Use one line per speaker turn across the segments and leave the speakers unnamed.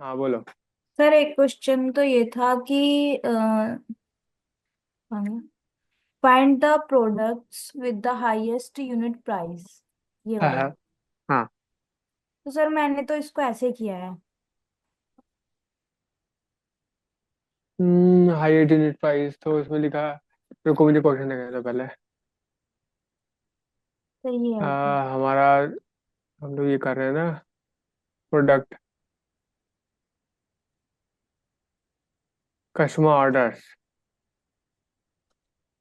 हाँ बोलो।
सर एक क्वेश्चन तो ये था कि find the products with the highest unit price, ये
हाँ
वाला।
हाँ हाँ।
तो सर मैंने तो इसको ऐसे किया है।
हाईएस्ट यूनिट प्राइस तो इसमें लिखा है। रुको मुझे क्वेश्चन देखने दो पहले।
सही है तो।
हमारा हम लोग ये कर रहे हैं ना। Product customer orders.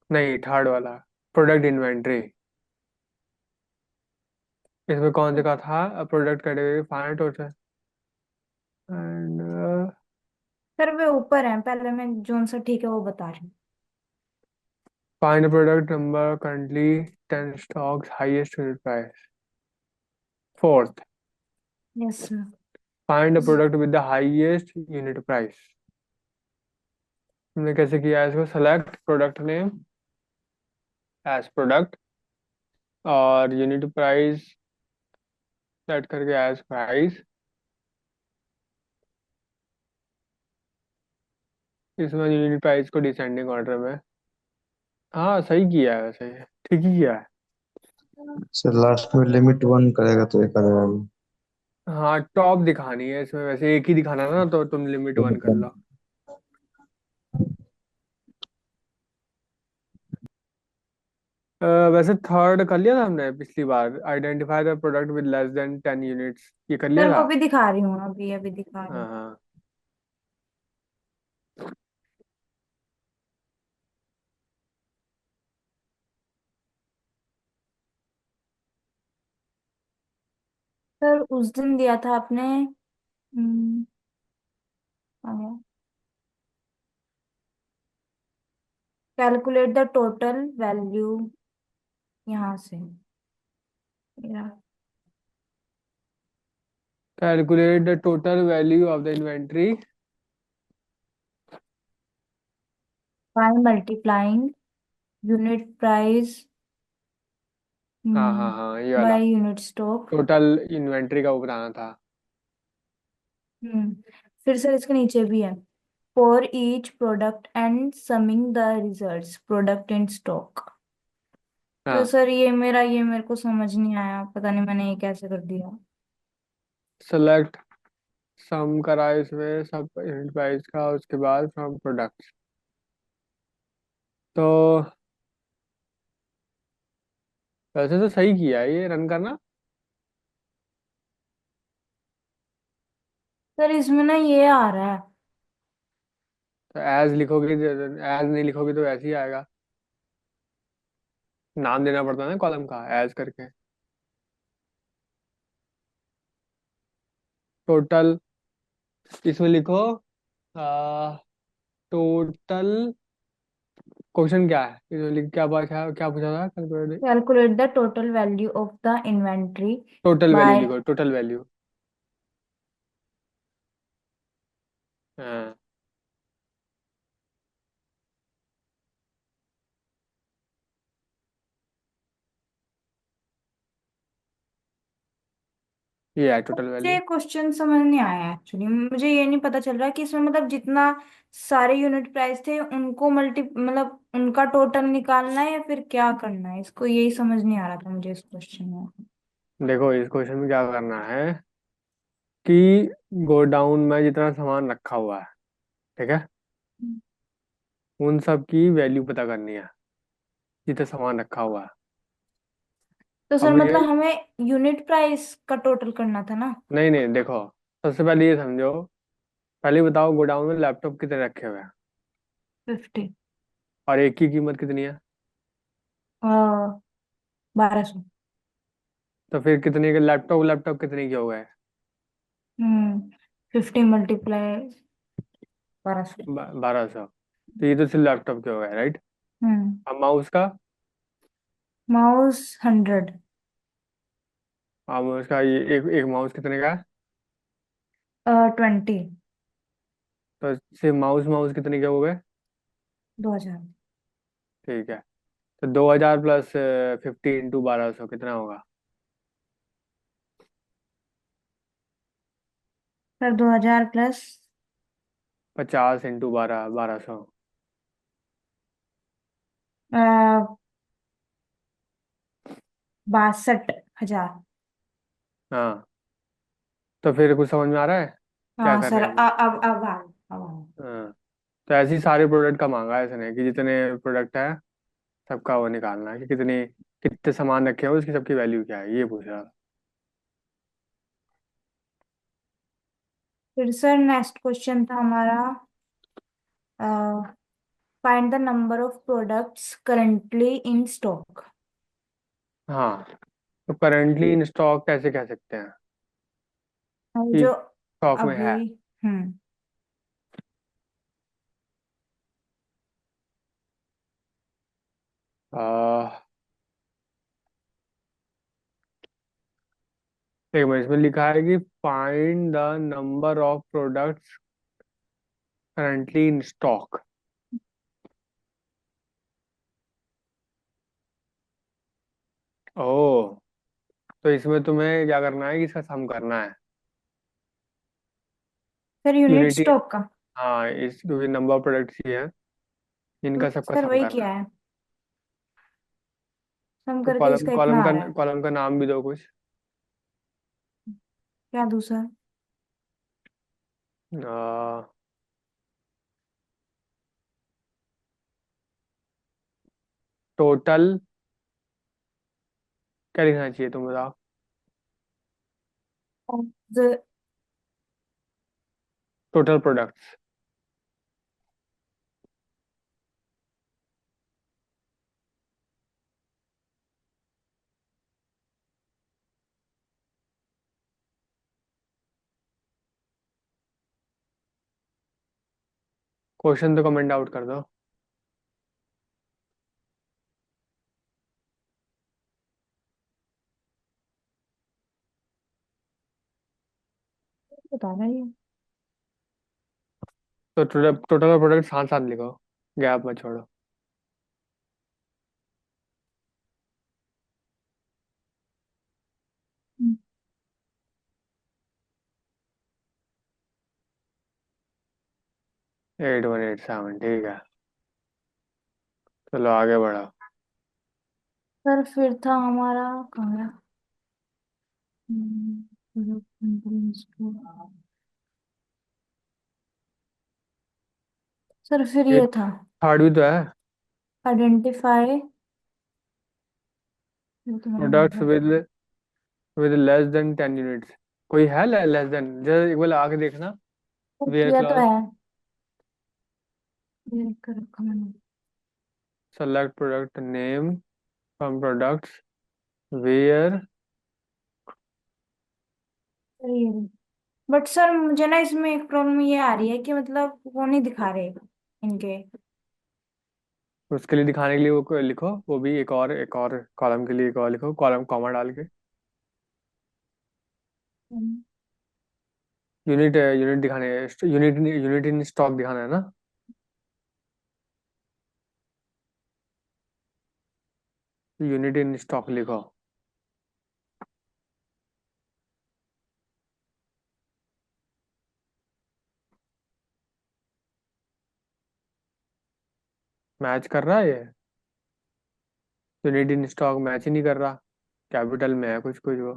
नहीं, थर्ड वाला। Product inventory. इसमें कौन से का था? Product category find total and
sir वे ऊपर है, पहले मैं जोन सा ठीक है वो बता रही हूँ।
Find product number currently 10 stocks highest unit price. Fourth,
yes sir.
Find a product with the highest unit price. हमने कैसे किया है इसको? Select product name as product और यूनिट प्राइस सेट करके एज प्राइस। इसमें यूनिट प्राइस को descending order में। हाँ सही किया है, वैसे ठीक ही किया है।
सर लास्ट में लिमिट वन करेगा तो ये करेगा अभी।
हाँ टॉप दिखानी है इसमें, वैसे एक ही दिखाना था ना, तो तुम लिमिट वन
लिमिट
कर
वन।
लो। वैसे थर्ड कर लिया था हमने पिछली बार। Identify the product with less than 10 units, ये कर लिया
सर वो
था।
भी दिखा रही हूँ, अभी अभी दिखा रही
हाँ
हूँ।
हाँ।
सर उस दिन दिया था आपने। कैलकुलेट द टोटल वैल्यू, यहाँ से।
Calculate the total value of the inventory.
By multiplying unit price
हाँ हाँ हाँ, ये वाला।
By unit stock.
Total inventory का वो बताना था।
फिर सर इसके नीचे भी है, for each product and summing the results product in stock. तो
हाँ।
सर ये मेरे को समझ नहीं आया, पता नहीं मैंने ये कैसे कर दिया।
सेलेक्ट सम करा इसमें सब यूनिट प्राइस का, उसके बाद फ्रॉम प्रोडक्ट। तो वैसे तो सही किया है ये रन करना।
सर इसमें ना ये आ रहा है।
तो एज लिखोगे, एज नहीं लिखोगे तो ऐसे ही आएगा। नाम देना पड़ता है ना कॉलम का, एज करके। टोटल इसमें लिखो। टोटल क्वेश्चन क्या है इसमें क्या क्या पूछा था?
Calculate the total value of the inventory
total value
by.
लिखो, टोटल वैल्यू। हाँ, ये है टोटल
मुझे
वैल्यू।
क्वेश्चन समझ नहीं आया एक्चुअली, मुझे ये नहीं पता चल रहा कि इसमें मतलब जितना सारे यूनिट प्राइस थे उनको मल्टी मतलब उनका टोटल निकालना है या फिर क्या करना है, इसको यही समझ नहीं आ रहा था मुझे इस क्वेश्चन में।
देखो इस क्वेश्चन में क्या करना है कि गोडाउन में जितना सामान रखा हुआ है, ठीक है, उन सब की वैल्यू पता करनी है जितना सामान रखा हुआ है।
तो
अब
सर
ये
मतलब हमें यूनिट प्राइस का टोटल करना था ना।
नहीं नहीं, देखो सबसे पहले ये समझो। पहले बताओ गोडाउन में लैपटॉप कितने रखे हुए हैं
50।
और एक की कीमत कितनी है?
1200।
तो फिर कितने के लैपटॉप लैपटॉप कितने के हो गए?
50 मल्टीप्लाई 1200।
1200। तो ये तो सिर्फ लैपटॉप के हो गए, राइट।
हम्म।
अब माउस का।
माउस 100।
अब उसका ये एक एक माउस कितने का है?
20।
तो सिर्फ माउस माउस कितने के हो गए?
2000।
ठीक है। तो 2000 प्लस 50 × 1200 कितना होगा?
Sir 2000 plus
50 × 12, 1200।
62,000।
हाँ, तो फिर कुछ समझ में आ रहा है क्या
हाँ
कर
सर,
रहे हैं हम?
अब
हाँ, तो ऐसे ही सारे प्रोडक्ट का मांगा है इसने कि जितने प्रोडक्ट है सबका वो निकालना है कि कितने कितने सामान रखे हैं उसकी सबकी वैल्यू क्या है, ये पूछ रहा था।
फिर सर नेक्स्ट क्वेश्चन था हमारा, find the number of products currently in stock.
हाँ, तो करेंटली इन स्टॉक कैसे कह सकते हैं कि
जो
स्टॉक में
अभी।
है?
हम्म।
आ, एक मिनट, इसमें लिखा है कि find the number of products currently in stock. ओ, तो इसमें तुम्हें क्या करना है कि इसका सम करना है।
Sir unit
unity.
स्टॉक का।
हाँ, इस क्योंकि नंबर ऑफ प्रोडक्ट्स ही है,
तो
इनका सबका
सर
सम
वही
करना
किया
है।
है, सम
तो
करके
कॉलम
इसका इतना
कॉलम
आ
का
रहा है।
कॉलम का नाम भी दो कुछ।
क्या दूसरा?
टोटल क्या लिखना चाहिए तुम बताओ?
The
total products. क्वेश्चन तो कमेंट आउट कर दो।
बता रहा है।
तो टोटल टोटल प्रोडक्ट साथ साथ लिखो, गैप मत छोड़ो।
हम्म।
8187, ठीक है। चलो आगे बढ़ो।
सर फिर था हमारा, कहाँ गया? सर फिर
ये
ये था,
थर्ड भी तो है।
आइडेंटिफाई। ये तो मैंने कर
प्रोडक्ट्स
दिया।
With less than 10 units. कोई है लेस देन? जरा एक बार आके देखना।
सर
वेयर
किया तो
क्लॉज।
है, ये लिख कर रखा मैंने।
Select product name from products where.
Sir ये, बट सर मुझे ना इसमें एक प्रॉब्लम ये आ रही है कि मतलब वो नहीं दिखा रहे इनके।
उसके लिए दिखाने के लिए वो लिखो, वो भी एक और कॉलम के लिए एक और लिखो, कॉलम कॉमा डाल के।
हम्म।
यूनिट यूनिट दिखाने, यूनिट यूनिट इन स्टॉक दिखाना है ना। यूनिट इन स्टॉक लिखो। मैच कर रहा है ये? यूनिट इन स्टॉक मैच ही नहीं कर रहा। कैपिटल में है कुछ कुछ वो।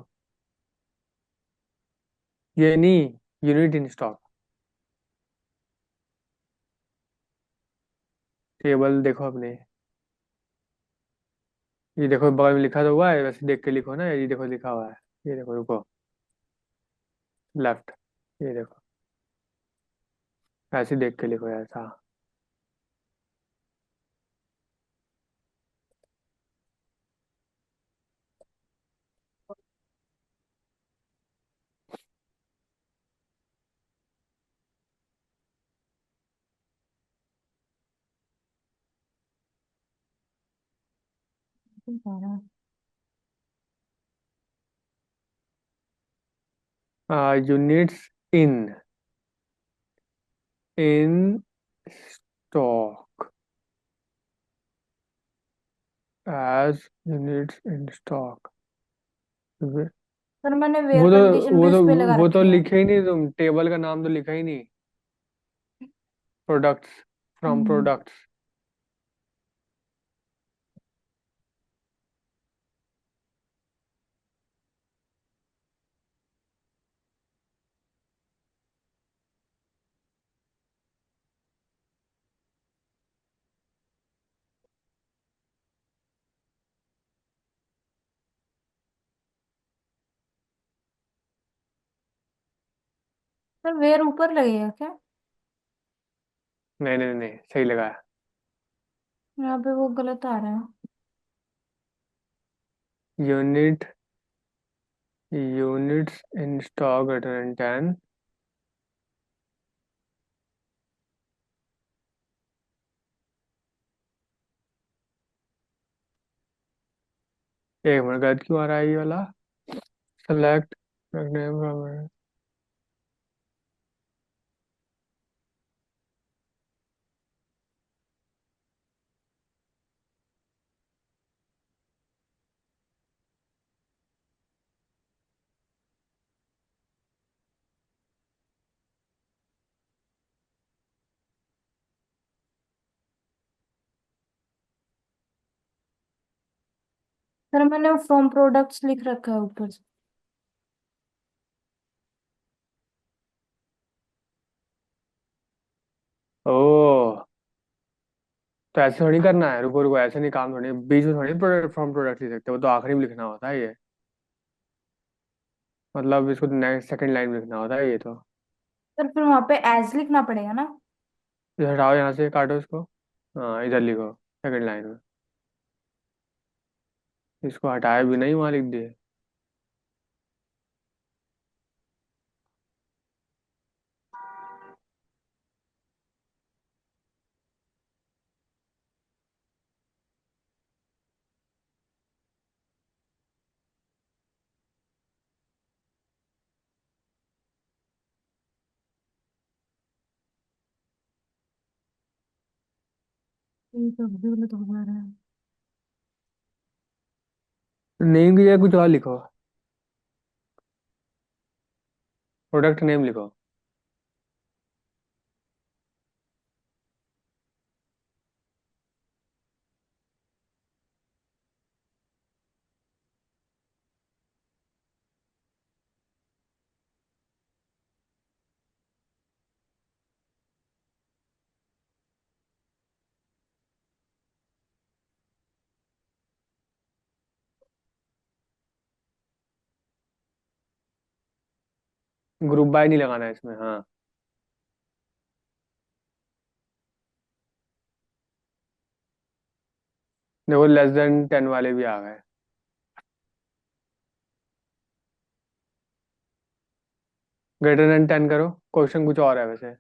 ये नहीं, यूनिट इन स्टॉक। टेबल देखो अपने। ये देखो बगल में लिखा तो हुआ है, वैसे देख के लिखो ना, ये देखो लिखा हुआ है। ये देखो, रुको। लेफ्ट। ये देखो, ऐसे देख के लिखो ऐसा।
दिखा रहा है।
Units in in stock as units in stock.
Sir मैंने वेयर
वो तो
कंडीशन भी
वो
उस
तो
पे लगा
वो तो
रखी है।
लिखे ही नहीं, तुम टेबल का नाम तो लिखा ही नहीं। Products, from
hmm.
Products.
Sir where ऊपर लगेगा क्या?
नहीं नहीं नहीं, सही लगा।
यहाँ पे वो गलत आ रहा है।
Unit, units in stock greater than 10। एक मिनट, गलत क्यों आ रहा है ये वाला? Select name from.
सर मैंने फ्रॉम प्रोडक्ट्स लिख रखा है ऊपर से।
ओ, तो ऐसे थोड़ी करना है, रुको रुको, ऐसे नहीं काम, थोड़ी बीच में थोड़ी प्रोडक्ट फ्रॉम प्रोडक्ट लिख सकते, वो तो आखिरी में लिखना होता है ये। मतलब इसको नेक्स्ट सेकंड लाइन में लिखना होता है ये तो।
सर फिर वहां पे एज लिखना पड़ेगा ना?
इधर हटाओ, यहाँ से काटो इसको। हाँ, इधर लिखो सेकंड लाइन में। इसको हटाए भी नहीं, वहां लिख दिए।
ये तो भी गलत हो जा रहा है।
नेम की जगह कुछ और लिखो। प्रोडक्ट नेम लिखो। ग्रुप बाय नहीं लगाना है इसमें, हाँ। देखो, लेस देन 10 वाले भी आ गए। ग्रेटर देन 10 करो। क्वेश्चन कुछ और है वैसे।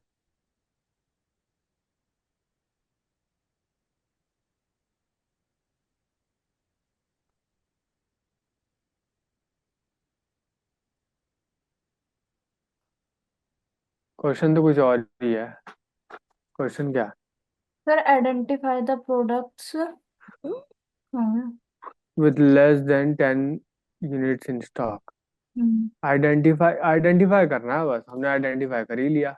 क्वेश्चन तो कुछ और ही है। क्वेश्चन क्या?
Sir identify the products. हाँ।
With less than 10 units in stock.
हम्म।
आइडेंटिफाई, आइडेंटिफाई करना है बस, हमने आइडेंटिफाई कर ही लिया।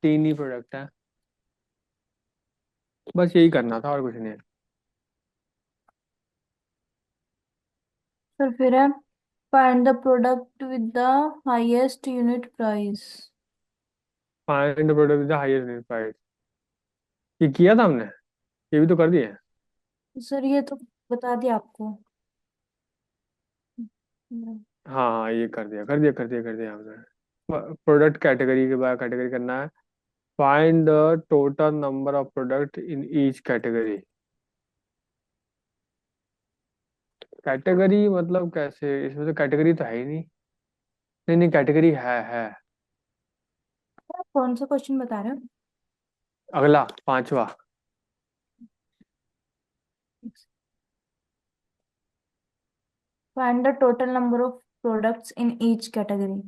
3 ही प्रोडक्ट है, बस यही करना था और कुछ नहीं।
सर फिर है find the product with the highest unit price.
Find the product with the highest unit price. ये किया था हमने, ये भी तो कर दिए।
सर ये तो बता दिया आपको। हम्म।
हाँ हाँ, ये कर दिया कर दिया कर दिया कर दिया हमने। प्रोडक्ट कैटेगरी के बाद कैटेगरी करना है। Find the total number of product in each category. Category मतलब कैसे, इसमें तो कैटेगरी तो है ही नहीं। नहीं नहीं, कैटेगरी है।
आप कौन सा क्वेश्चन बता रहे हो?
अगला, पांचवा।
Find the total number of products in each category.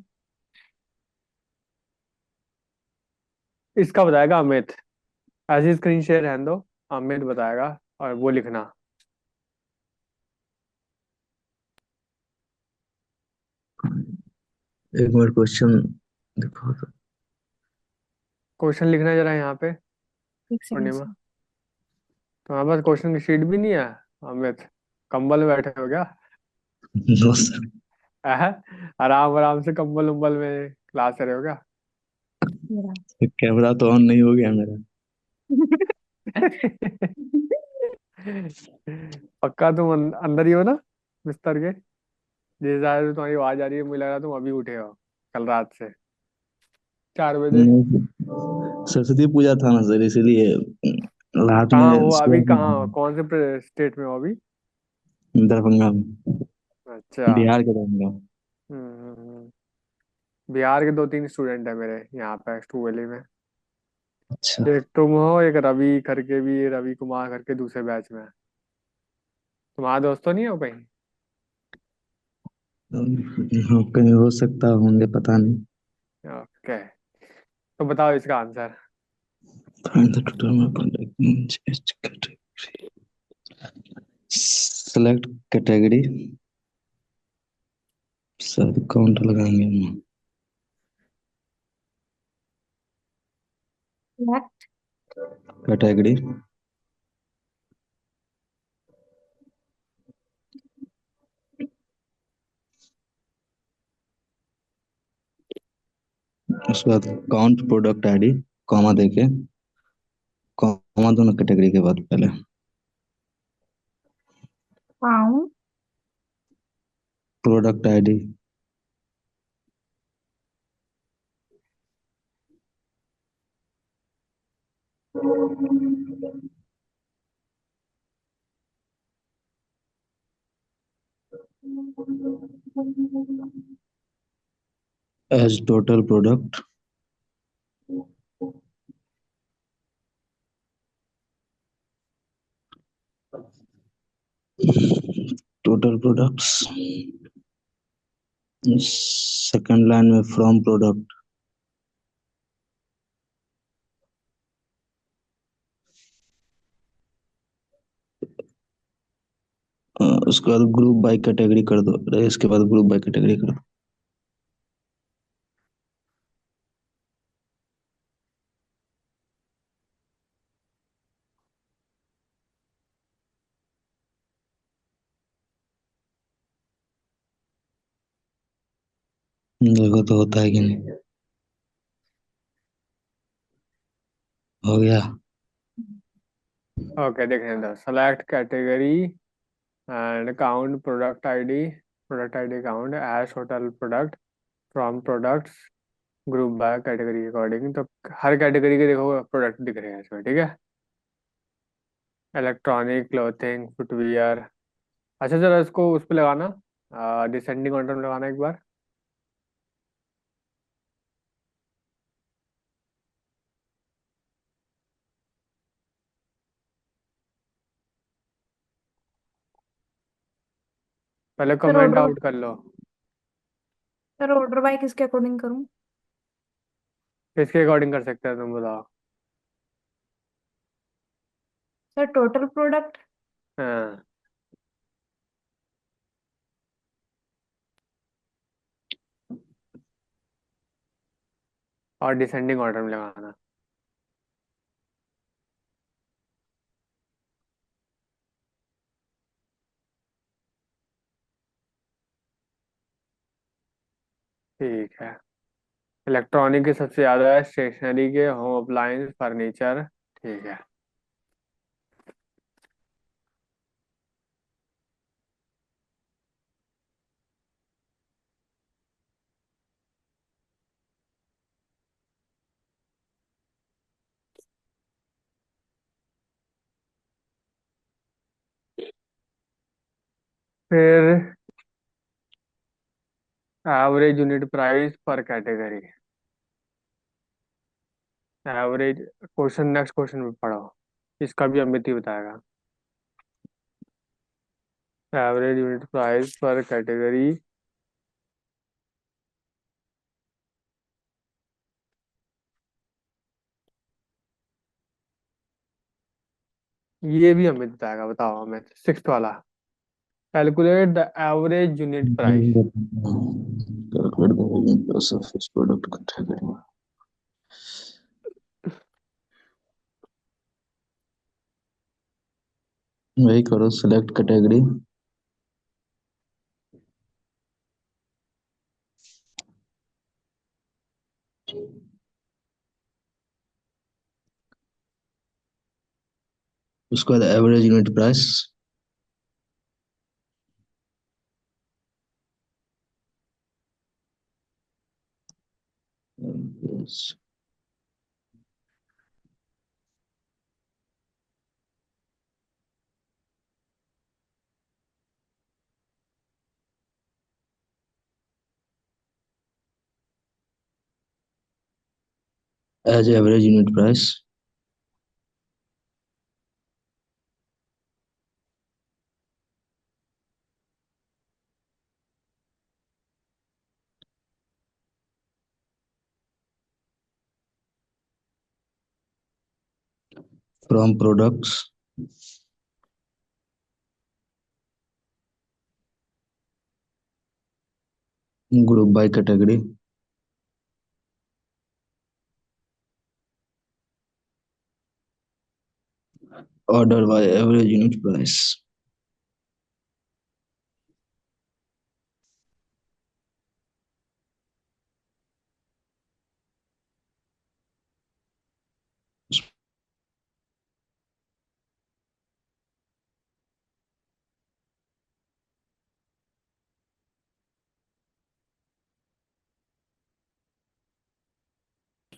इसका बताएगा अमित। ऐसी स्क्रीन शेयर रहने दो, अमित बताएगा और वो लिखना।
एक मिनट क्वेश्चन देखो तो।
क्वेश्चन लिखना है जरा यहाँ पे।
एक सेकंड
पूर्णिमा,
से।
तुम्हारे पास क्वेश्चन की शीट भी नहीं है? अमित, कंबल में बैठे हो क्या?
No sir.
है? आराम आराम से कंबल उम्बल में क्लास कर रहे हो क्या?
मेरा।
कैमरा तो ऑन नहीं हो गया मेरा।
पक्का तुम अंदर ही हो ना, बिस्तर के? जिस हिसाब से तुम्हारी आवाज आ रही है मुझे लग रहा है तुम अभी उठे हो, कल रात से 4 बजे।
नहीं, सरस्वती पूजा था ना सर, इसीलिए रात
कहाँ
में
हो
सो
अभी,
नहीं
कहाँ
पाया।
कौन से स्टेट में हो अभी?
दरभंगा में।
अच्छा।
बिहार के दरभंगा।
बिहार के 2-3 स्टूडेंट है मेरे यहाँ पे एक्सटू वैली में।
अच्छा।
एक तुम हो, एक रवि करके भी, रवि कुमार करके दूसरे बैच में है। तुम्हारा दोस्त तो नहीं हो कहीं?
हाँ, कहीं हो सकता होंगे, पता नहीं।
ओके, तो बताओ इसका answer.
Find the total amount of documents each category. Select category. Sir count लगाएंगे हम।
Select
category. उसके बाद काउंट प्रोडक्ट आईडी, कॉमा देके, कॉमा दोनों कैटेगरी के बाद पहले।
count
product ID as total product. Total products. Second line में फ्रॉम प्रोडक्ट। उसके बाद ग्रुप बाय कैटेगरी कर दो। अरे, इसके बाद ग्रुप बाय कैटेगरी कर दो। देखो तो होता है कि नहीं। हो गया।
ओके, देखने दो। Select category and count product ID count as total product from products, group by category according. तो हर कैटेगरी के देखो प्रोडक्ट दिख रहे हैं इसमें, ठीक है? Electronic, clothing, footwear. अच्छा चलो इसको उस पर लगाना, डिसेंडिंग ऑर्डर में लगाना एक बार। पहले
सर
कमेंट
ऑर्डर
आउट कर लो।
सर ऑर्डर बाय किसके अकॉर्डिंग करूं?
किसके अकॉर्डिंग कर सकते हैं तुम बताओ?
Sir total product.
हाँ, और डिसेंडिंग ऑर्डर में लगाना। ठीक है। इलेक्ट्रॉनिक के सबसे ज्यादा है, स्टेशनरी के, होम अप्लायंस, फर्नीचर। ठीक है। फिर एवरेज यूनिट प्राइस पर category. Average question, next question में पढ़ो। इसका भी अमित ही बताएगा। एवरेज यूनिट प्राइस पर कैटेगरी। ये भी अमित बताएगा, बताओ अमित, सिक्स्थ वाला। Calculate the average unit price.
Calculate the revenue plus of each product category. वही करो, सिलेक्ट कैटेगरी। उसके बाद average unit price. As average unit price. From products, group by category, order by average unit price.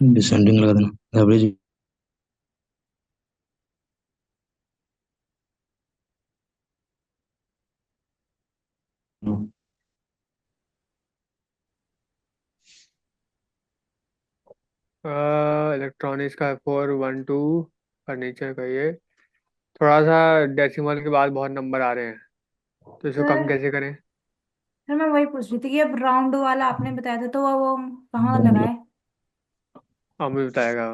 Descending लगा देना, average.
Electronics का 412, furniture का ये थोड़ा सा डेसिमल के बाद बहुत नंबर आ रहे हैं, तो इसको कम
सर
कैसे करें?
सर मैं वही पूछ रही थी कि अब राउंड वाला आपने बताया था तो वो कहाँ लगाए।
अभी बताएगा।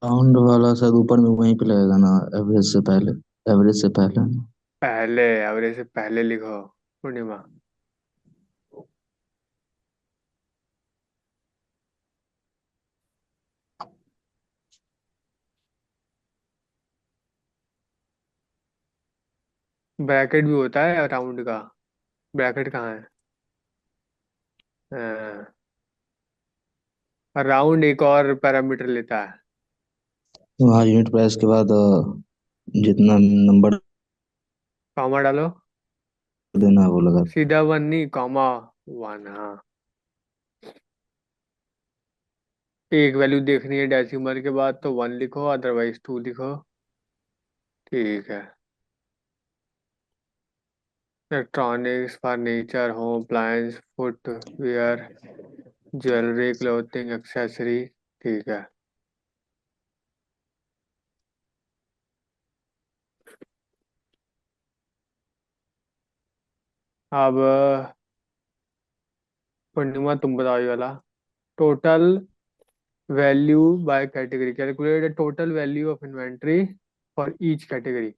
राउंड वाला शायद ऊपर में वहीं पे लगेगा ना, एवरेज से पहले। एवरेज से पहले।
पहले एवरेज से पहले लिखो पूर्णिमा। ब्रैकेट भी होता है राउंड का, ब्रैकेट कहाँ है? राउंड एक और पैरामीटर लेता है।
वहाँ यूनिट प्राइस के बाद जितना नंबर
कॉमा डालो,
देना है वो लगा।
सीधा वन नहीं, कॉमा वन। हाँ, एक वैल्यू देखनी है डेसिमल के बाद तो वन लिखो, अदरवाइज टू लिखो। ठीक है। Electronics, furniture, home appliance, footwear, jewellery, clothing, accessory. ठीक है। अब पूर्णिमा तुम बताओ ये वाला। Total value by category, calculate the total value of inventory for each category.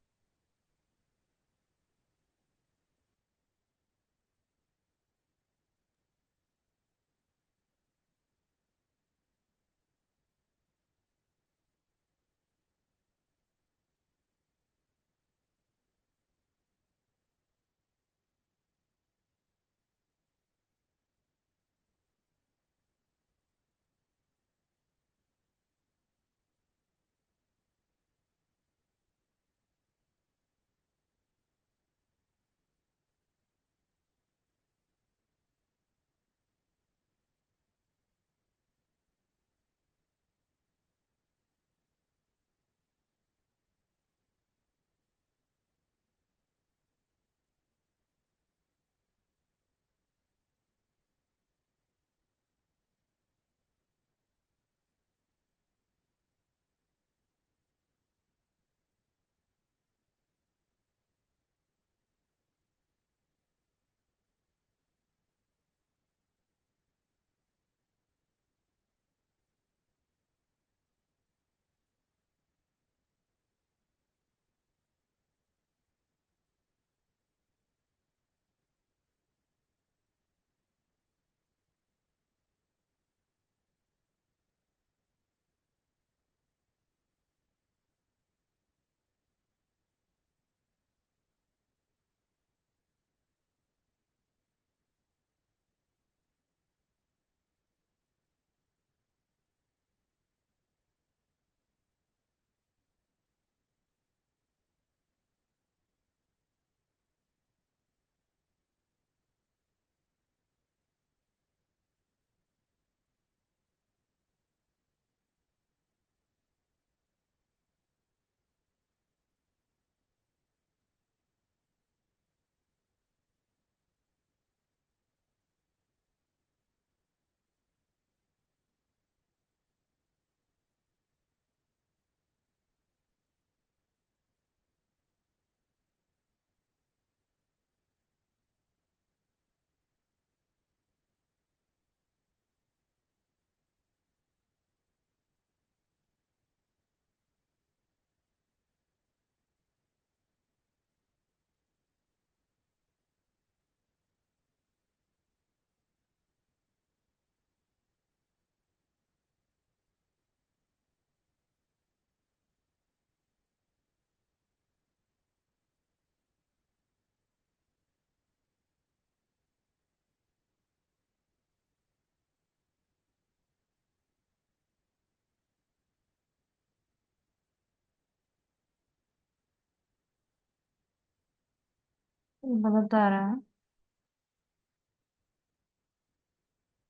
बता रहा है।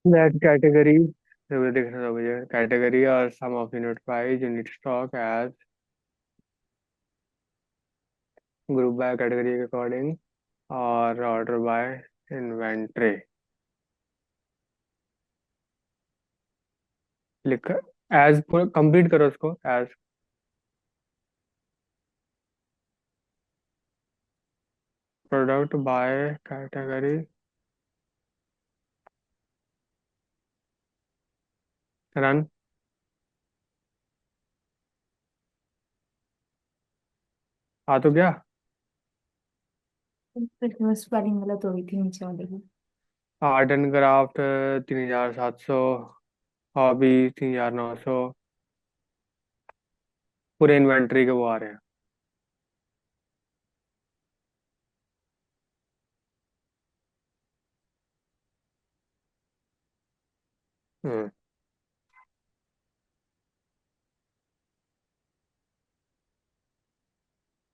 दैट कैटेगरी, देखना था मुझे, कैटेगरी और sum of unit price unit stock as group by category के अकॉर्डिंग और ऑर्डर बाय इन्वेंट्री। लिख, एज पूरा कंप्लीट करो उसको, as product by category run. हाँ तो क्या,
फिर स्पेलिंग गलत हो गई थी नीचे वाले की।
आर्ट एंड क्राफ्ट 3700, हॉबी 3900, पूरे इन्वेंट्री के वो आ रहे हैं।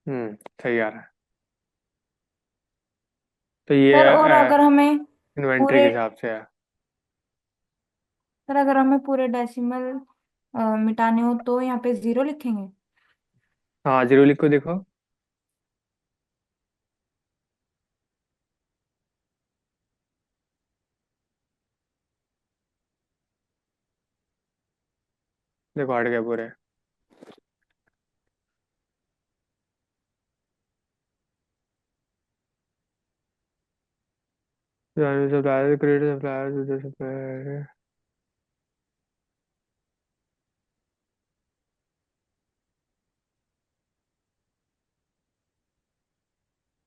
हम्म। सही आ रहा है। तो ये
सर और अगर हमें
इन्वेंट्री के
पूरे
हिसाब से है।
सर अगर हमें पूरे डेसिमल मिटाने हो तो यहाँ पे जीरो लिखेंगे।
हाँ जीरो लिख को देखो। देखो हट गए पूरे। Supplier credit supplier supplier.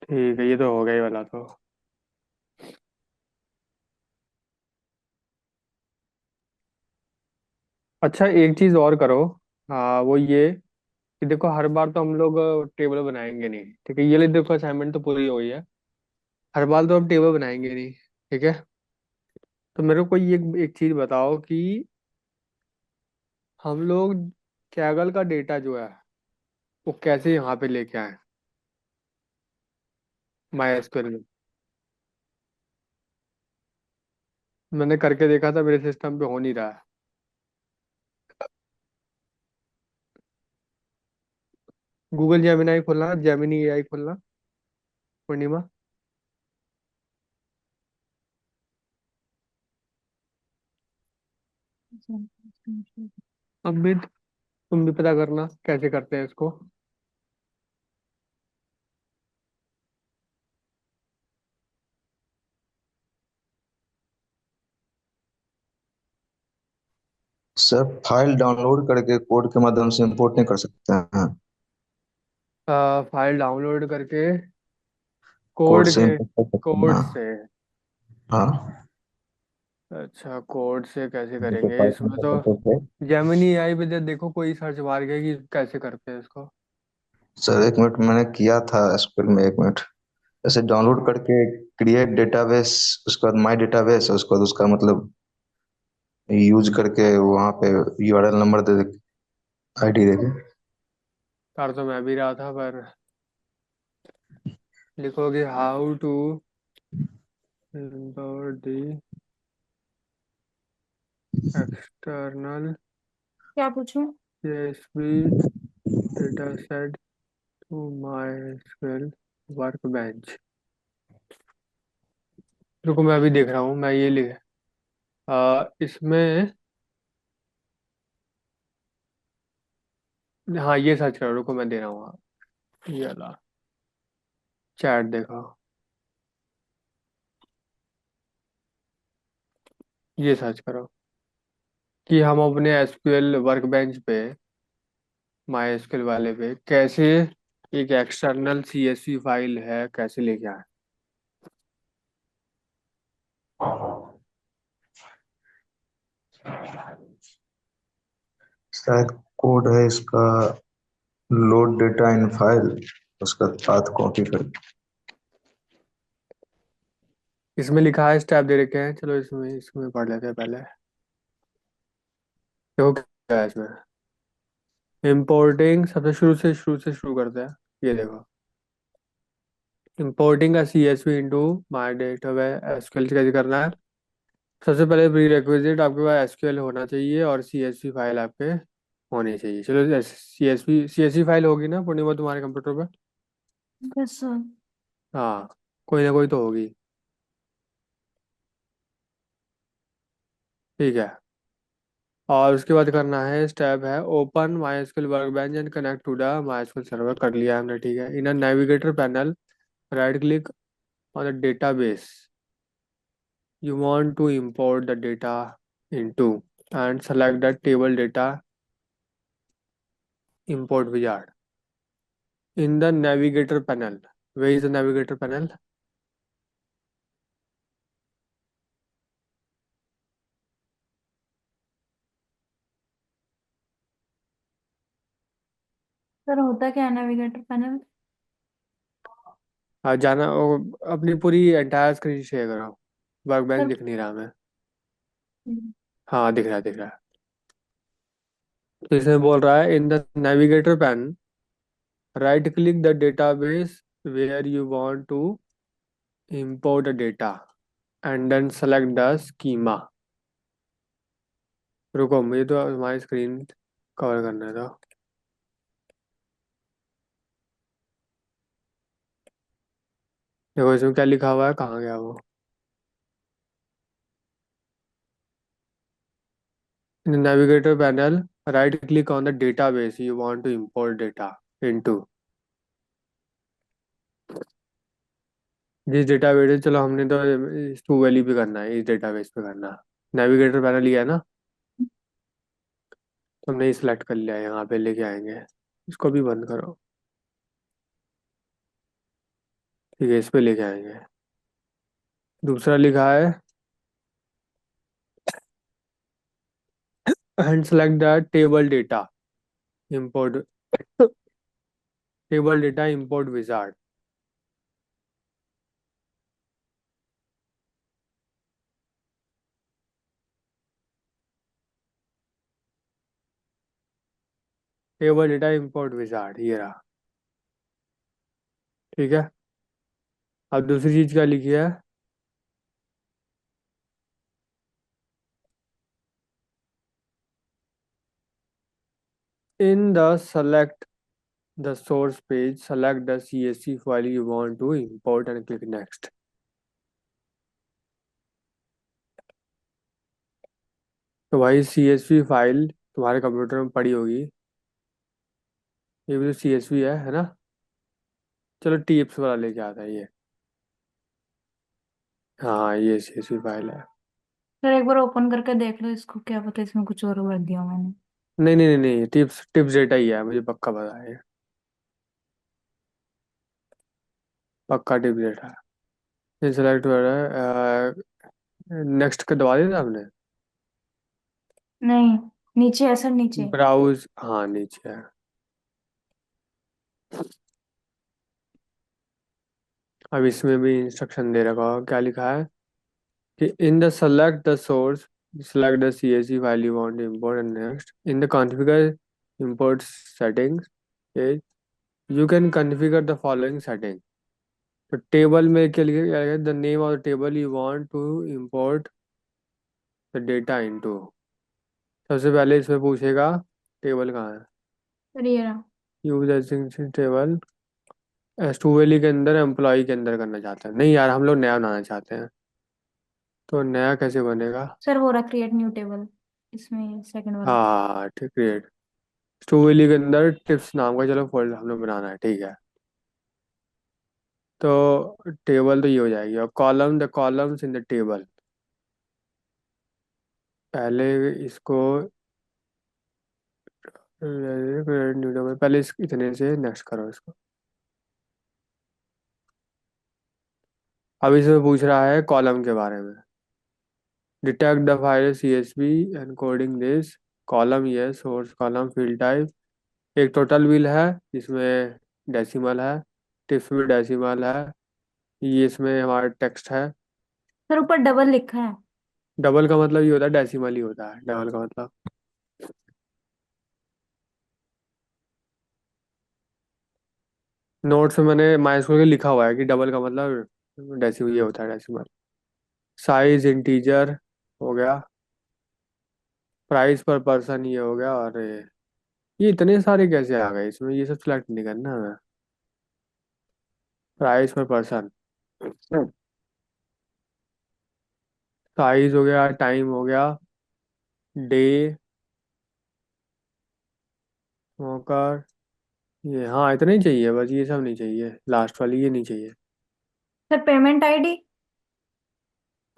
ठीक है, ये तो हो गया ही वाला तो। अच्छा एक चीज और करो। हाँ वो ये कि देखो हर बार तो हम लोग टेबल बनाएंगे नहीं, ठीक है, ये ले देखो असाइनमेंट तो पूरी हो गई है। हर बार तो हम टेबल बनाएंगे नहीं, ठीक है। तो मेरे को ये एक चीज बताओ कि हम लोग कैगल का डेटा जो है वो कैसे यहाँ पे लेके आए माई एसक्यूएल में। मैंने करके देखा था, मेरे सिस्टम पे हो नहीं रहा है। गूगल जेमिनाई खोलना, जेमिनी एआई खोलना, पूर्णिमा। अब भी तुम भी पता करना कैसे करते हैं इसको।
सर फाइल डाउनलोड करके कोड के माध्यम से इंपोर्ट नहीं कर सकते हैं?
फाइल डाउनलोड करके
कोड
कोड
से
के,
इंपोर्ट कर सकते हैं
कोड
ना?
से।
हाँ।
अच्छा कोड से कैसे
जैसे
करेंगे
पाइथन
इसमें
का
तो।
करते थे।
जेमिनी एआई पे देखो कोई सर्च मार गया कि कैसे करते हैं इसको।
सर एक मिनट, मैंने किया था एसक्यूएल में, एक मिनट। ऐसे डाउनलोड करके क्रिएट डेटाबेस, उसके बाद माई डेटाबेस, उसके बाद उसका मतलब यूज करके वहाँ पे यूआरएल नंबर दे, आईडी देके।
कर तो मैं भी रहा था पर लिखोगे how to import the external
क्या पूछूं।
CSV data set to my SQL workbench. रुको मैं अभी देख रहा हूँ, मैं ये लिख इसमें। हाँ ये सर्च करो, रुको मैं दे रहा हूँ। ये वाला चैट देखो, ये सर्च करो कि हम अपने एसक्यूएल वर्क बेंच पे, माई एसक्यूएल वाले पे कैसे एक एक्सटर्नल CSV फाइल है कैसे लेके आए।
शायद कोड है इसका, लोड डेटा इन फाइल, उसका पाथ कॉपी कर।
इसमें लिखा है स्टेप दे रखे हैं, चलो इसमें इसमें पढ़ लेते हैं पहले। देखो क्या है इसमें। इम्पोर्टिंग सबसे शुरू से शुरू करते हैं। ये देखो इंपोर्टिंग का C S V into my data SQL कैसे करना है। सबसे पहले प्री रिक्विजिट आपके पास एसक्यूएल होना चाहिए और सी एस वी फाइल आपके होनी चाहिए। चलो सी एस वी फाइल होगी ना पूर्णिमा तुम्हारे कंप्यूटर पर।
बस सर।
हाँ, कोई ना कोई तो होगी। ठीक है। और उसके बाद करना है, स्टेप है open my SQL workbench and connect to the my SQL server. कर लिया हमने, ठीक है। In a navigator panel right click on the database you want to import the data into and select the table data import wizard in the navigator panel. Where is the navigator panel?
Sir होता क्या है navigator panel?
जाना अपनी पूरी entire screen share करो। Workbench
sir.
दिख नहीं रहा हमें। हाँ, दिख रहा है, दिख रहा है। तो इसमें बोल रहा है in the navigator pan right click the database where you want to import the data and then select the schema। रुको, मुझे तो हमारी स्क्रीन कवर करना है। तो देखो इसमें क्या लिखा हुआ है, कहाँ गया वो। In the navigator panel, right click on the database you want to import data into। जिस डेटाबेस, चलो हमने तो इस टू वैली पे करना है, इस डेटाबेस पे करना है। नेविगेटर पैनल लिया है ना, तो हमने सिलेक्ट कर लिया है, यहाँ पे लेके आएंगे। इसको भी बंद करो। ठीक है, इस पे लेके आएंगे। दूसरा लिखा है and select the table data import, table data import wizard। Table data import wizard ये रहा। ठीक है। अब दूसरी चीज क्या लिखी है, in the select the source page select the CSV file you want to import and click next। तो भाई CSV फाइल तुम्हारे कंप्यूटर में पड़ी होगी। ये भी तो CSV है ना। चलो टीएप्स वाला लेके आता है ये। हाँ, ये CSV फाइल है।
सर एक बार ओपन करके देख लो इसको, क्या पता इसमें कुछ और कर दिया हो मैंने।
नहीं नहीं नहीं नहीं, टिप्स टिप्स डेटा ही है, मुझे पक्का पता है। पक्का टिप्स डेटा है। ये सिलेक्ट हो रहा है, नेक्स्ट का दबा दिया था हमने।
नहीं, नीचे है सर, नीचे।
ब्राउज, हाँ नीचे है। अब इसमें भी इंस्ट्रक्शन दे रखा हो, क्या लिखा है कि in the select the source select the CSV file you want to import and next in the configure import settings page you can configure the following setting। तो टेबल में क्या लिखेगा, the name of the table you want to import the data into. सबसे पहले इसमें पूछेगा table कहाँ है।
सर ये रहा।
यूज एज टेबल एस टू वैली के अंदर एम्प्लॉय के अंदर करना चाहते हैं। नहीं यार, हम लोग नया बनाना चाहते हैं। तो नया कैसे बनेगा।
सर वो रहा क्रिएट न्यू टेबल, इसमें सेकंड वाला।
हाँ ठीक, ग्रेट। टू वैली के अंदर टिप्स नाम का चलो फोल्डर हमने बनाना है, ठीक है। तो टेबल तो ये हो जाएगी, और column, the columns in the table. पहले इसको पहले इतने से नेक्स्ट करो इसको। अब इसमें पूछ रहा है कॉलम के बारे में। Detect the file CSV encoding this column, ये सोर्स कॉलम फील्ड टाइप। एक टोटल व्हील है जिसमें डेसिमल है, टिप्स में डेसिमल है, ये इसमें हमारा टेक्स्ट है।
सर ऊपर डबल लिखा है।
डबल का मतलब ये होता है, डेसिमल ही होता है डबल का मतलब। नोट्स में मैंने माई स्कूल के लिखा हुआ है कि डबल का मतलब डेसिमल ये होता है, डेसिमल। साइज इंटीजर हो गया। प्राइस पर पर्सन ये हो गया। और ये इतने सारे कैसे आ गए इसमें, ये सब सिलेक्ट नहीं करना है। प्राइस पर पर्सन, साइज हो गया, टाइम हो गया, डे, स्मोकर, ये हाँ इतना ही चाहिए बस, ये सब नहीं चाहिए, लास्ट वाली ये नहीं चाहिए।
Sir payment ID.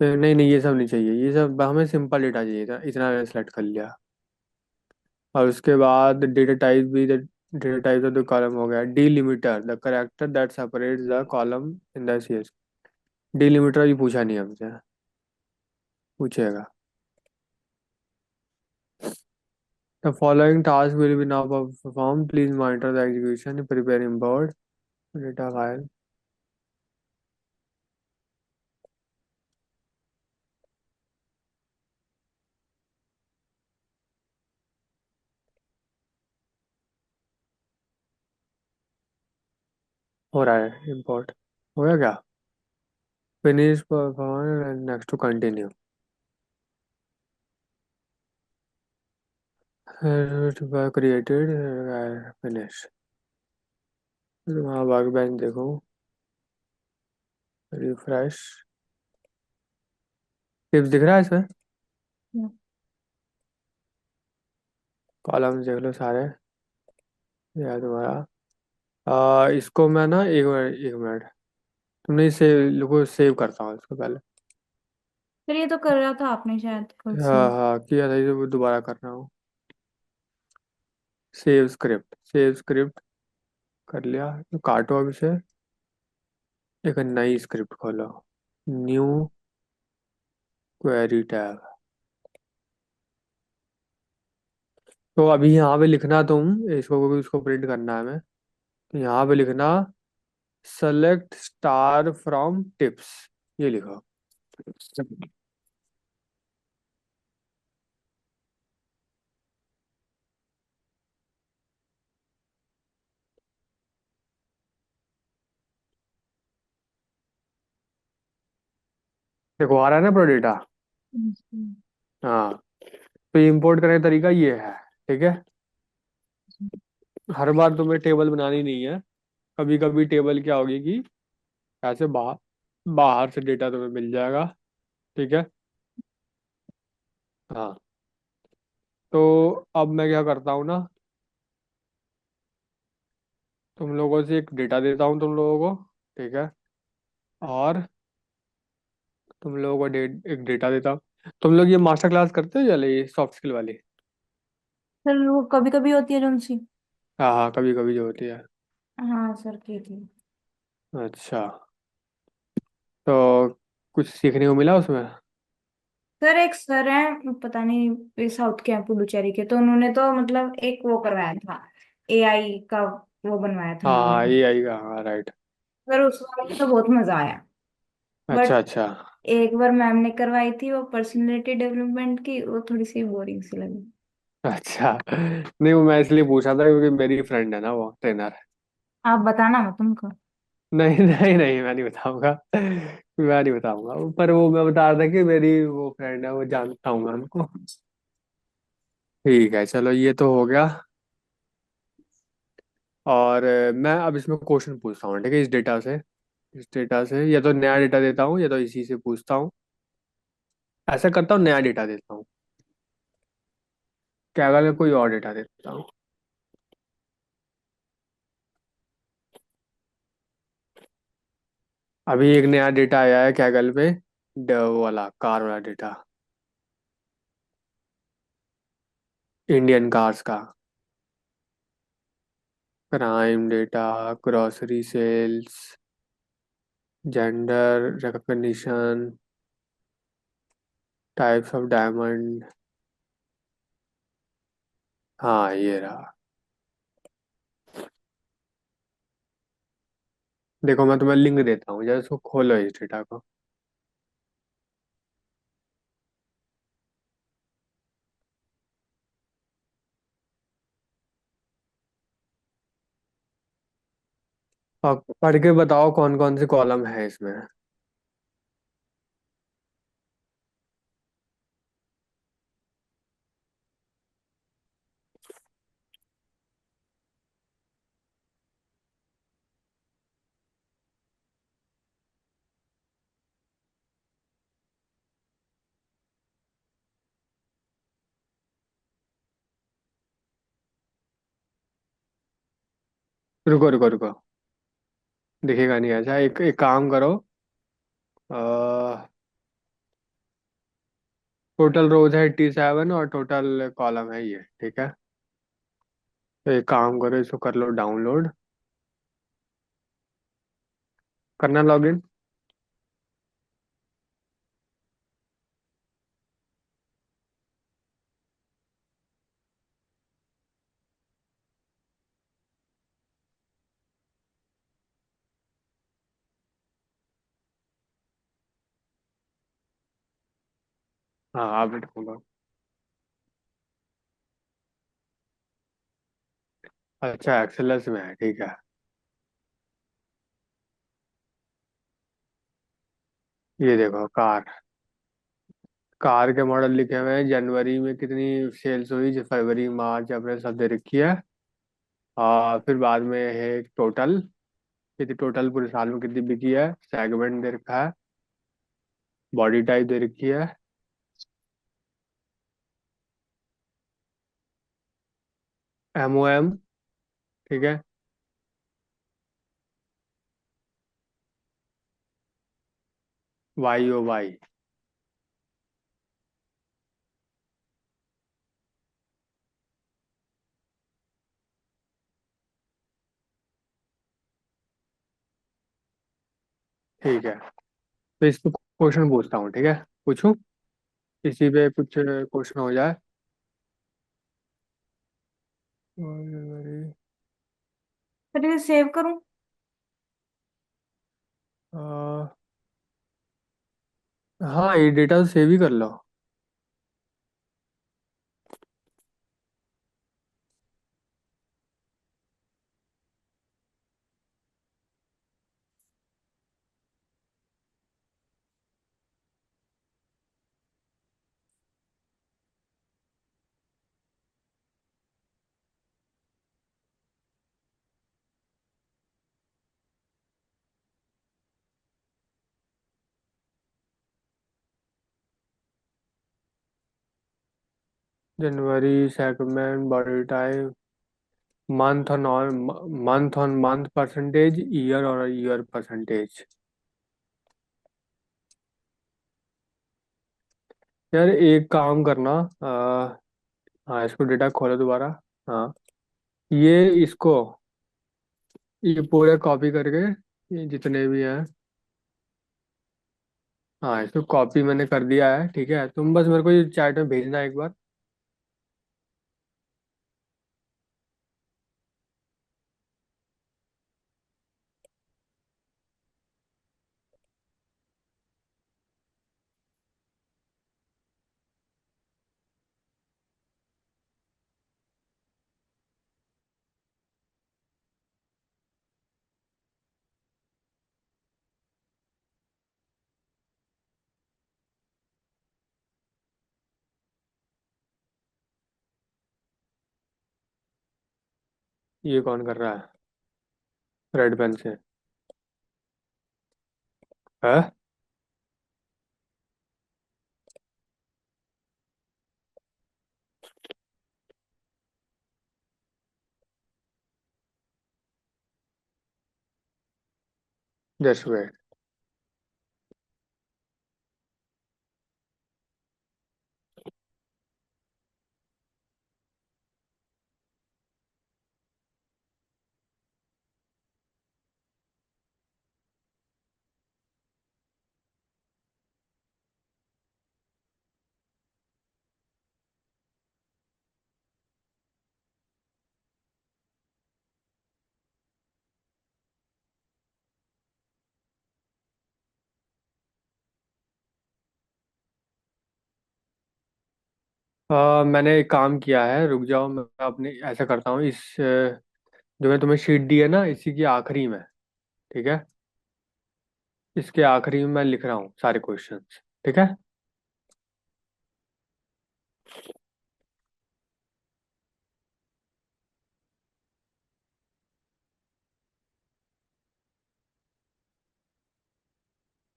फिर नहीं नहीं, ये सब नहीं चाहिए, ये सब हमें सिंपल डेटा चाहिए था, इतना मैंने सेलेक्ट कर लिया। और उसके बाद डेटा टाइप भी, data type of the column हो गया, delimiter the character that separates the column in the CS. Delimiter भी पूछा नहीं हमसे, पूछेगा। The following task will be now perform, please monitor the execution, prepare import data file. हो रहा है इंपोर्ट, हो गया क्या? Finish perform, next to continue. Created, finish. वहाँ वर्क बेंच देखो, रिफ्रेश, टिप्स दिख रहा है इसमें, कॉलम्स देख लो सारे, यह है तुम्हारा। इसको मैं ना एक मिनट, तुमने इसे को सेव करता हूँ इसको पहले।
फिर ये तो कर रहा था आपने शायद कल से।
हाँ हाँ किया था, इसे दोबारा कर रहा हूँ। सेव स्क्रिप्ट, सेव स्क्रिप्ट कर लिया, तो काटो अब इसे, एक नई स्क्रिप्ट खोलो, न्यू क्वेरी टैब। तो अभी यहाँ पे लिखना तुम इसको, इसको प्रिंट करना है हमें, तो यहाँ पे लिखना सेलेक्ट स्टार फ्रॉम टिप्स, ये लिखो। देखो आ रहा है ना पूरा डेटा। हाँ, तो इंपोर्ट करने का तरीका ये है, ठीक है। हर बार तुम्हें टेबल बनानी नहीं है, कभी कभी टेबल क्या होगी कि ऐसे बाहर बाहर से डेटा तुम्हें मिल जाएगा, ठीक है। हाँ, तो अब मैं क्या करता हूँ ना, तुम लोगों से एक डेटा देता हूँ तुम लोगों को, ठीक है। और तुम लोगों को एक डेटा देता हूँ। तुम लोग ये मास्टर क्लास करते हो या ये सॉफ्ट स्किल वाली?
सर वो कभी कभी होती है जोन सी।
हाँ हाँ, कभी कभी जो होती है।
हाँ सर की थी।
अच्छा, तो कुछ सीखने को मिला उसमें?
सर एक सर है, पता नहीं ये साउथ के हैं पुडुचेरी के, तो उन्होंने तो मतलब एक वो करवाया था, एआई का वो बनवाया था उन्होंने।
हाँ ये आएगा, हाँ राइट।
सर उस वाले में तो बहुत मजा आया।
अच्छा
बट
अच्छा।
एक बार मैम ने करवाई थी वो पर्सनालिटी डेवलपमेंट की, वो थोड़ी सी बोरिंग सी लगी।
अच्छा, नहीं वो मैं इसलिए पूछा था क्योंकि मेरी फ्रेंड है ना वो ट्रेनर।
आप बताना मत तुमको।
नहीं नहीं नहीं, मैं नहीं बताऊंगा, मैं नहीं बताऊंगा, पर वो मैं बता रहा था कि मेरी वो फ्रेंड है, वो जानता हूँ मैं उनको। ठीक है चलो, ये तो हो गया। और मैं अब इसमें क्वेश्चन पूछता हूँ, ठीक है, इस डेटा से या तो नया डेटा देता हूँ या तो इसी से पूछता हूँ। ऐसा करता हूँ, नया डेटा देता हूँ, क्या अगर मैं कोई और डेटा देता हूँ। अभी एक नया डेटा आया है कैगल पे, वो वाला कार वाला डेटा, इंडियन कार्स का। Crime data, grocery sales, gender recognition, types of diamond. हाँ ये रहा। देखो मैं तुम्हें लिंक देता हूँ, जरा इसको खोलो इस डेटा को। और पढ़ के बताओ कौन कौन से कॉलम है इसमें। रुको रुको रुको, दिखेगा नहीं ऐसा। एक एक काम करो, टोटल रोज है 87 और टोटल कॉलम है ये, ठीक है। तो एक काम करो, इसको कर लो डाउनलोड। करना लॉगिन। हाँ आप ढूंढो। अच्छा एक्सेलस में है, ठीक है। ये देखो कार, कार के मॉडल लिखे हुए हैं, जनवरी में कितनी सेल्स हुई, जो फरवरी मार्च अप्रैल सब दे रखी है। फिर बाद में है टोटल, कितनी टोटल पूरे साल में कितनी बिकी है, सेगमेंट दे रखा है, बॉडी टाइप दे रखी है, MOM, ठीक है। YOY, ठीक है। तो इस पे क्वेश्चन पूछता हूँ, ठीक है। पूछूं, इसी पे कुछ क्वेश्चन हो जाए।
फिर इसे सेव करूं?
हाँ ये डेटा तो सेव ही कर लो। जनवरी, segment, body type, month on month percentage, year और ईयर परसेंटेज। यार एक काम करना, हाँ इसको डेटा खोलो दोबारा। हाँ ये इसको, ये पूरे कॉपी करके, ये जितने भी हैं, हाँ इसको कॉपी मैंने कर दिया है, ठीक है। तुम बस मेरे को ये चैट में भेजना एक बार। ये कौन कर रहा है रेड पेन से? है? Just wait. मैंने एक काम किया है, रुक जाओ, मैं अपने ऐसा करता हूँ, जो मैं तुम्हें शीट दी है ना, इसी की आखिरी में ठीक है। इसके आखिरी में मैं लिख रहा हूँ सारे क्वेश्चंस। ठीक है।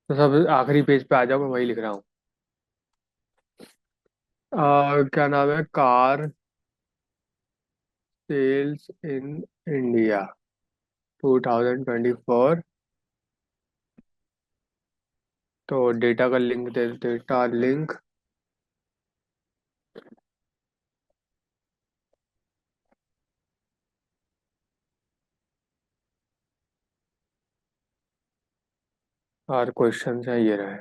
तो सब आखिरी पेज पे आ जाओ, मैं वही लिख रहा हूँ। क्या नाम है? Car sales in India 2024। तो डेटा का लिंक दे, डेटा लिंक। और क्वेश्चन है ये रहे।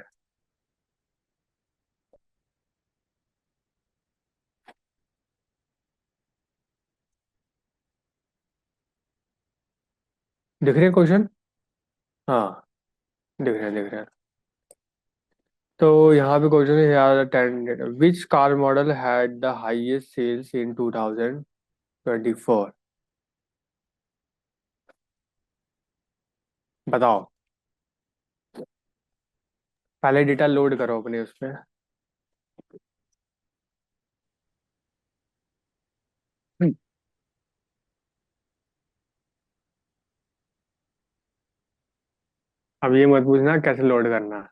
दिख रहे हैं क्वेश्चन? हाँ, दिख रहे हैं, दिख रहे हैं। तो यहाँ पे क्वेश्चन है यार, ten which car model had the highest sales in 2024? बताओ। पहले डेटा लोड करो अपने उस पे। अब ये मत पूछना कैसे लोड करना है।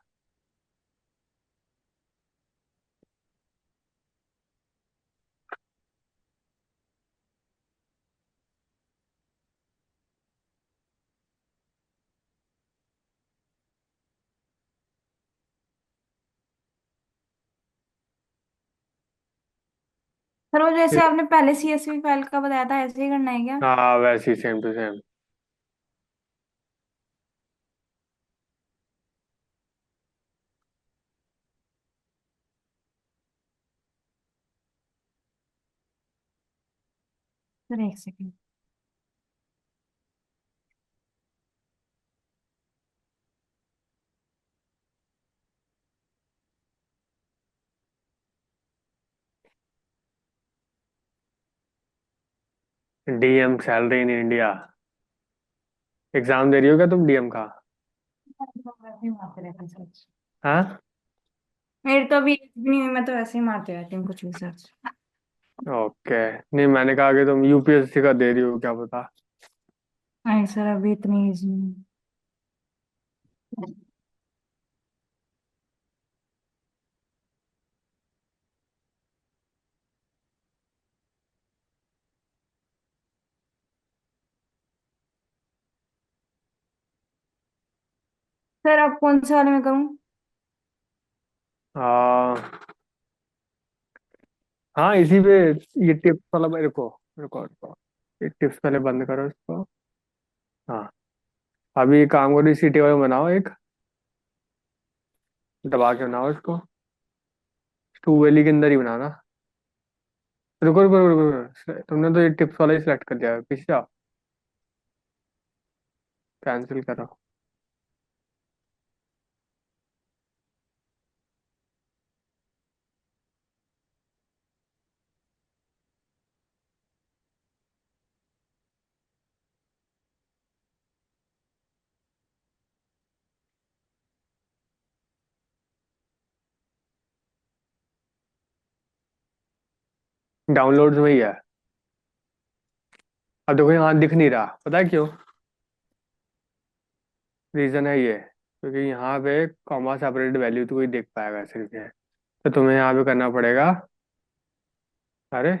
सर वो जैसे आपने पहले सीएसवी फाइल का बताया था ऐसे ही करना है क्या?
हाँ, वैसे ही सेम टू सेम।
सर एक second.
DM salary in India. Exam दे रही हो क्या तुम डीएम का?
वैसे ही मारते रहते हैं सर्च।
हाँ।
मेरी तो अभी एज भी नहीं हुई, मैं तो वैसे ही मारते रहती हूँ कुछ भी सर्च।
ओके। नहीं, मैंने कहा कि तुम यूपीएससी का दे रही हो, क्या पता।
नहीं सर, अभी इतनी एज नहीं है। सर आप कौन से वाले में करूँ?
आ, हाँ, इसी पे। ये टिप्स वाला रुको, रुको, रुको। ये टिप्स पहले बंद करो इसको। हाँ। अभी एक काम करो, इसी टेबल में बनाओ एक। दबा के बनाओ इसको। टू वैली के अंदर ही बनाना। रुको, रुको, रुको, रुको। तुमने तो ये टिप्स वाला ही सिलेक्ट कर दिया है, पीछे जाओ। कैंसिल करो। डाउनलोड्स में ही है। अब देखो यहाँ दिख नहीं रहा, पता है क्यों? रीजन है ये, क्योंकि यहाँ पे कॉमा सेपरेट वैल्यू तो कोई देख पाएगा सिर्फ ये। तो तुम्हें यहाँ पे करना पड़ेगा। अरे,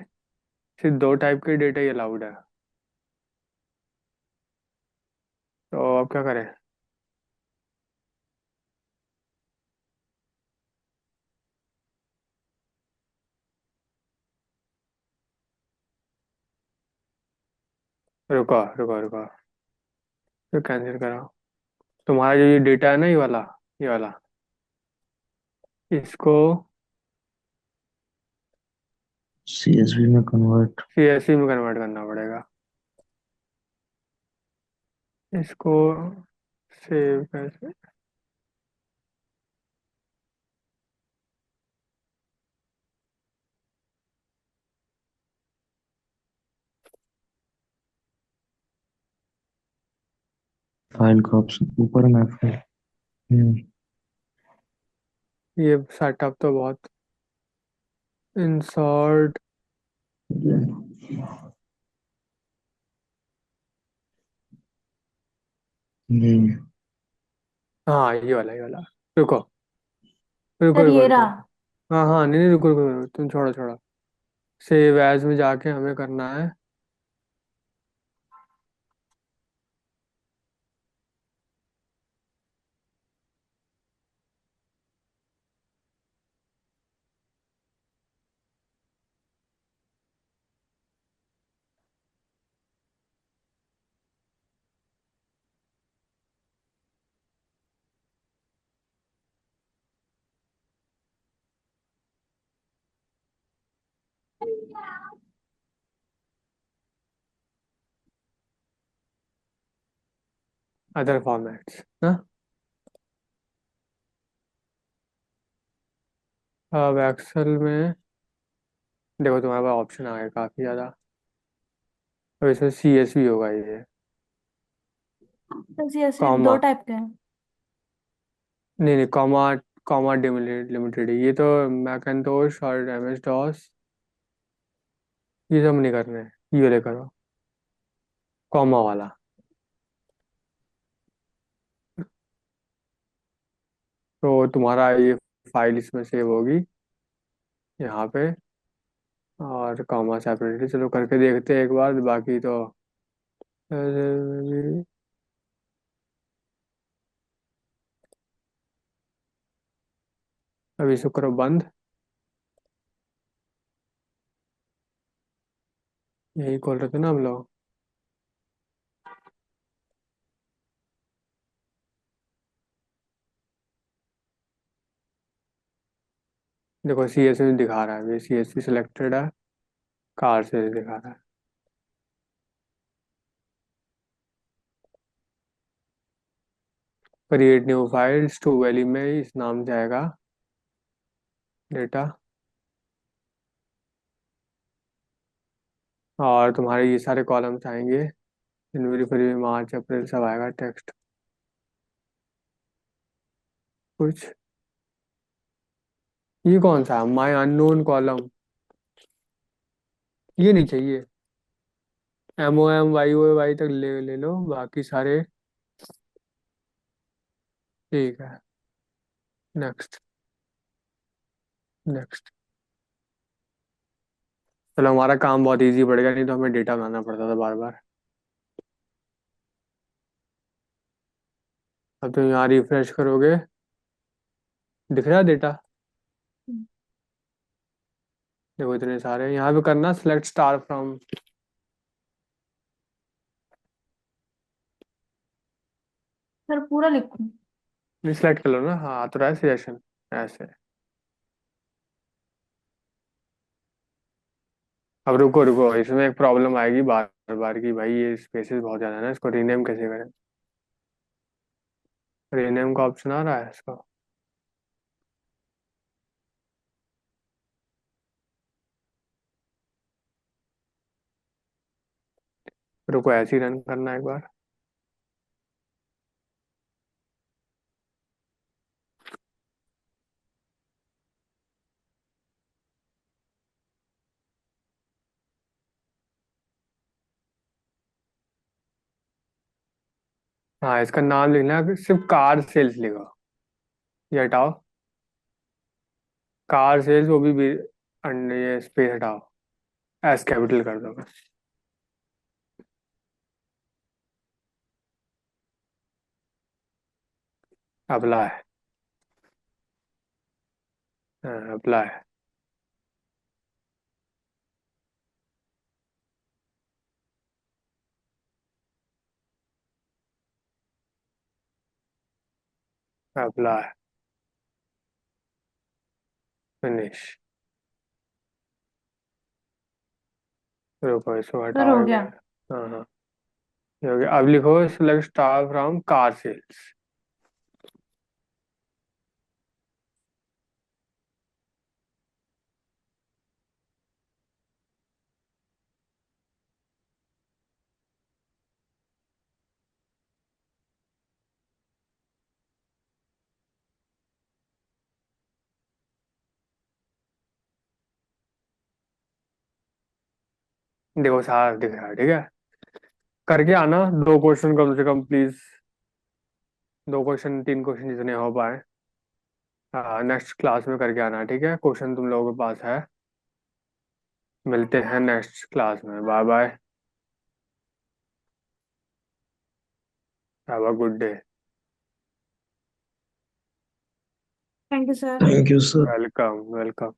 सिर्फ दो टाइप के डेटा ही अलाउड है। तो अब क्या करें? रुको, रुको, रुको। तो कैंसिल करो। तुम्हारा जो ये डेटा है ना, ये वाला इसको
सीएसवी में कन्वर्ट।
सीएसवी में कन्वर्ट करना पड़ेगा। इसको सेव कैसे?
फाइल का ऑप्शन ऊपर में फाइल। हम्म।
ये सेटअप तो बहुत। इंसर्ट।
हम्म।
हाँ, ये वाला, ये वाला। रुको, रुको,
सर
रुको,
ये
रुको।
रहा।
हाँ, हाँ, नहीं, नहीं, रुको, रुको, रुको, तुम छोड़ो, छोड़ो। सेव एज में जाके हमें करना है। अदर फॉर्मेट्स ना। अब एक्सेल में देखो, तुम्हारे पास ऑप्शन आ गए काफ़ी ज़्यादा। अब इसमें सी एस भी होगा ये।
सर ऐसे दो
कॉमा।
टाइप के हैं।
नहीं, नहीं, कॉमा। कॉमा डिलिमिटेड ये तो मैकेंटोश और एम एस डॉस, ये सब नहीं करने। ये वाले करो, कॉमा वाला। तो तुम्हारा ये फाइल इसमें सेव होगी, यहाँ पे। और कॉमा सेपरेटली चलो करके देखते हैं एक बार, बाकी तो अभी इसको करो बंद। यही खोल रहे थे ना हम लोग। देखो, सी एस एस दिखा रहा है, ये सी एस पी सिलेक्टेड है। कार से दिखा रहा है। क्रिएट न्यू फाइल्स टू वैली में इस नाम से आएगा डेटा। और तुम्हारे ये सारे कॉलम्स आएंगे। जनवरी, फरवरी, मार्च, अप्रैल सब आएगा टेक्स्ट। कुछ। ये कौन सा माई अननोन कॉलम? ये नहीं चाहिए। M O M Y O Y तक ले ले लो, बाकी सारे ठीक है। नेक्स्ट। नेक्स्ट। चलो, हमारा काम बहुत इजी पड़ गया, नहीं तो हमें डेटा बनाना पड़ता था बार बार। अब तो यहाँ रिफ्रेश करोगे, दिख रहा है डेटा। देखो, इतने सारे यहाँ पे करना, सिलेक्ट स्टार फ्रॉम।
सर पूरा लिखूं?
सिलेक्ट कर लो ना, हाँ तो रहा है सिलेक्शन। ऐसे। अब रुको, रुको, इसमें एक प्रॉब्लम आएगी बार बार की, भाई ये स्पेसेस बहुत ज्यादा है ना, इसको रीनेम कैसे करें? रीनेम का ऑप्शन आ रहा है इसको। रुको, ऐसे ही रन करना एक बार। हाँ, इसका नाम लिखना है, सिर्फ कार सेल्स लिखो। ये हटाओ। कार सेल्स, वो भी ये स्पेस हटाओ। एस कैपिटल कर दो बस। अप्लाई। अप्लाई। अप्लाई। फिनिश। रुको, इसको
सर
हटाओ
हो
एक
गया।
बार। हाँ, हाँ। ये हो गया, अब लिखो select star from car sales. देखो साफ दिख रहा है, ठीक है। करके आना 2 क्वेश्चन कम से कम प्लीज। 2 क्वेश्चन 3 क्वेश्चन जितने हो पाए। हाँ, नेक्स्ट क्लास में करके आना, ठीक है। क्वेश्चन तुम लोगों के पास है। मिलते हैं नेक्स्ट क्लास में। Bye bye. Have a good day.
Thank you sir.
Thank you sir.
Welcome welcome.